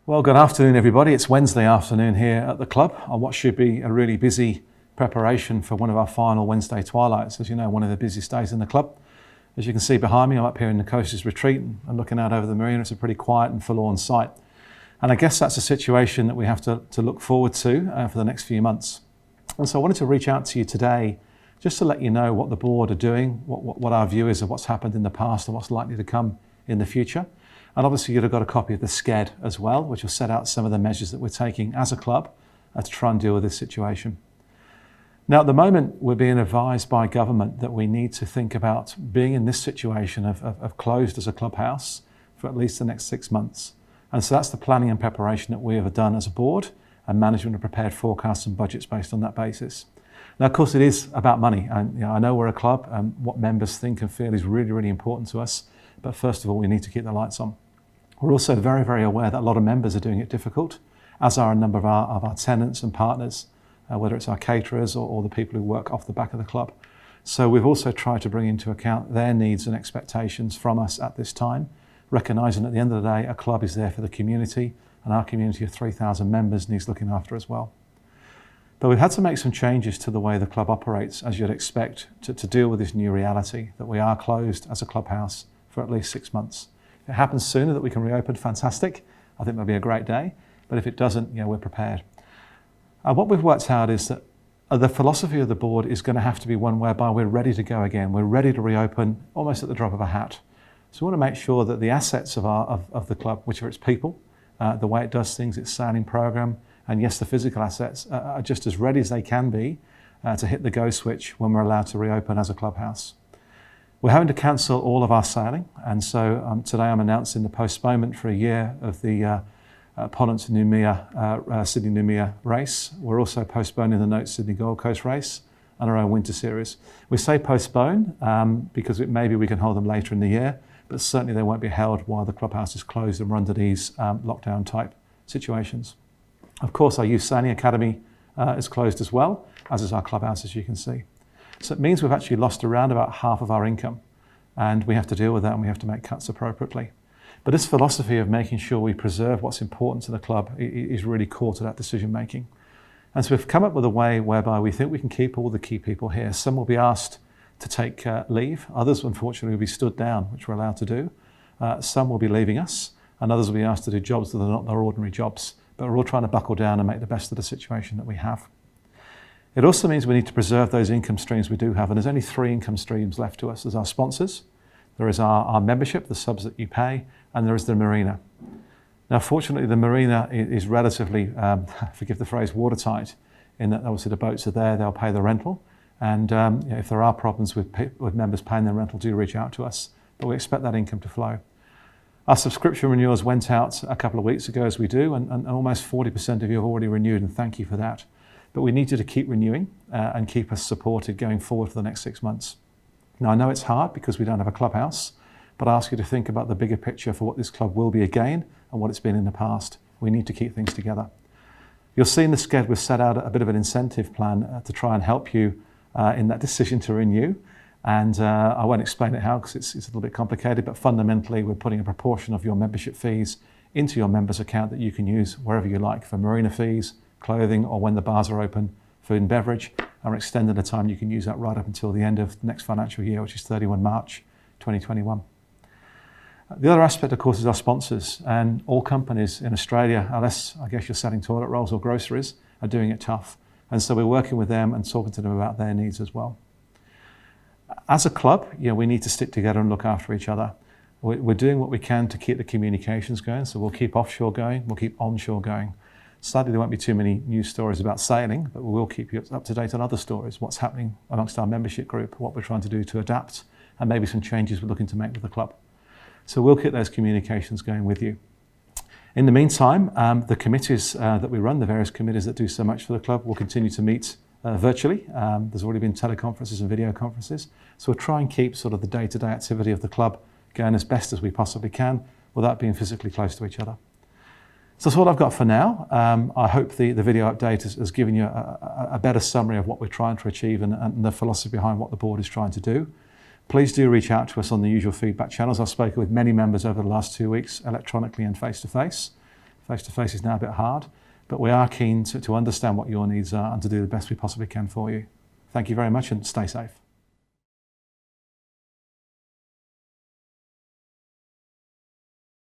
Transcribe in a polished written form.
Well, good afternoon, everybody. It's Wednesday afternoon here at the club on what should be a really busy preparation for one of our final Wednesday twilights. As you know, one of the busiest days in the club. As you can see behind me, I'm up here in the Coasters Retreat and looking out over the marina. It's a pretty quiet and forlorn sight. And I guess that's a situation that we have to look forward to for the next few months. And so I wanted to reach out to you today just to let you know what the board are doing, what our view is of what's happened in the past and what's likely to come in the future. And obviously you'd have got a copy of the SCED as well, which will set out some of the measures that we're taking as a club to try and deal with this situation. Now, at the moment, we're being advised by government that we need to think about being in this situation of closed as a clubhouse for at least the next 6 months. And so that's the planning and preparation that we have done as a board, and management have prepared forecasts and budgets based on that basis. Now, of course, it is about money. And I know we're a club and what members think and feel is really, really important to us. But first of all, we need to keep the lights on. We're also very, very aware that a lot of members are doing it difficult, as are a number of our tenants and partners, whether it's our caterers or the people who work off the back of the club. So we've also tried to bring into account their needs and expectations from us at this time, recognising at the end of the day, a club is there for the community, and our community of 3,000 members needs looking after as well. But we've had to make some changes to the way the club operates, as you'd expect, to deal with this new reality, that we are closed as a clubhouse for at least 6 months. If it happens sooner that we can reopen, fantastic. I think that'll be a great day. But if it doesn't, we're prepared. What we've worked out is that the philosophy of the board is going to have to be one whereby we're ready to go again. We're ready to reopen almost at the drop of a hat. So we want to make sure that the assets of the club, which are its people, the way it does things, its sailing program, and yes, the physical assets are just as ready as they can be to hit the go switch when we're allowed to reopen as a clubhouse. We're having to cancel all of our sailing, and so today I'm announcing the postponement for a year of the Ponant to Noumea, Sydney Noumea race. We're also postponing the Note Sydney Gold Coast race and our own winter series. We say postpone because maybe we can hold them later in the year, but certainly they won't be held while the clubhouse is closed and we're under these lockdown type situations. Of course, our Youth Sailing Academy is closed as well, as is our clubhouse, as you can see. So it means we've actually lost around about half of our income, and we have to deal with that and we have to make cuts appropriately. But this philosophy of making sure we preserve what's important to the club is really core to that decision making. And so we've come up with a way whereby we think we can keep all the key people here. Some will be asked to take leave, others unfortunately will be stood down, which we're allowed to do. Some will be leaving us, and others will be asked to do jobs that are not their ordinary jobs. But we're all trying to buckle down and make the best of the situation that we have. It also means we need to preserve those income streams we do have, and there's only 3 income streams left to us. There's our sponsors, there is our membership, the subs that you pay, and there is the marina. Now, fortunately, the marina is relatively, forgive the phrase, watertight, in that obviously the boats are there, they'll pay the rental, and if there are problems with members paying their rental, do reach out to us, but we expect that income to flow. Our subscription renewals went out a couple of weeks ago, as we do, and almost 40% of you have already renewed, and thank you for that. But we need you to keep renewing and keep us supported going forward for the next 6 months. Now, I know it's hard because we don't have a clubhouse, but I ask you to think about the bigger picture for what this club will be again and what it's been in the past. We need to keep things together. You'll see in the SCED we've set out a bit of an incentive plan to try and help you in that decision to renew. And I won't explain it how because it's a little bit complicated, but fundamentally we're putting a proportion of your membership fees into your members account that you can use wherever you like for marina fees, clothing, or when the bars are open, food and beverage, and we're extending the time you can use that right up until the end of the next financial year, which is 31 March 2021. The other aspect, of course, is our sponsors, and all companies in Australia, unless I guess you're selling toilet rolls or groceries, are doing it tough. And so we're working with them and talking to them about their needs as well. As a club, we need to stick together and look after each other. We're doing what we can to keep the communications going, so we'll keep offshore going, we'll keep onshore going. Sadly, there won't be too many news stories about sailing, but we will keep you up to date on other stories, what's happening amongst our membership group, what we're trying to do to adapt, and maybe some changes we're looking to make with the club. So we'll keep those communications going with you. In the meantime, the committees that we run, the various committees that do so much for the club, will continue to meet virtually. There's already been teleconferences and video conferences. So we'll try and keep sort of the day-to-day activity of the club going as best as we possibly can without being physically close to each other. So that's all I've got for now. I hope the video update has given you a better summary of what we're trying to achieve and the philosophy behind what the board is trying to do. Please do reach out to us on the usual feedback channels. I've spoken with many members over the last 2 weeks, electronically and face-to-face. Face-to-face is now a bit hard, but we are keen to understand what your needs are and to do the best we possibly can for you. Thank you very much and stay safe.